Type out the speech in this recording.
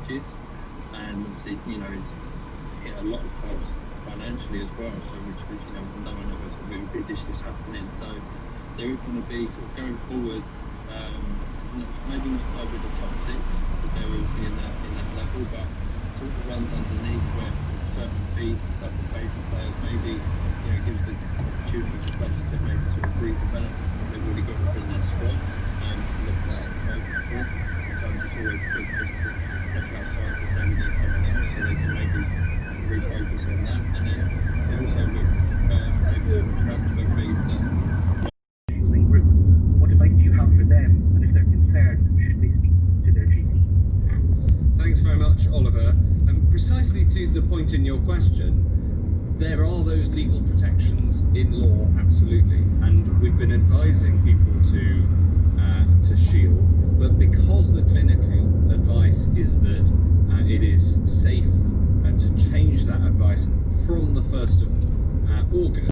wages, and obviously, it's hit a lot of costs financially as well. So which no one ever sort of envisaged this happening. So there is going to be sort of going forward, maybe not so with the top six, because they're obviously in that level, but sort of runs underneath where certain fees and stuff are paid for players. Maybe gives the opportunity for players to maybe sort of redevelop what they've already got within their squad, and to look at that as a focus point. Sometimes it's always good just to look outside to say we need someone else, so they can maybe refocus on that, and then they also look maybe to transfer fees that. What advice do you have for them, and if they're concerned, should they speak to their GP? Thanks very much, Oliver. Precisely to the point in your question, there are those legal protections in law, absolutely, and we've been advising people to shield, but because the clinical advice is that it is safe to change that advice from the 1st of August,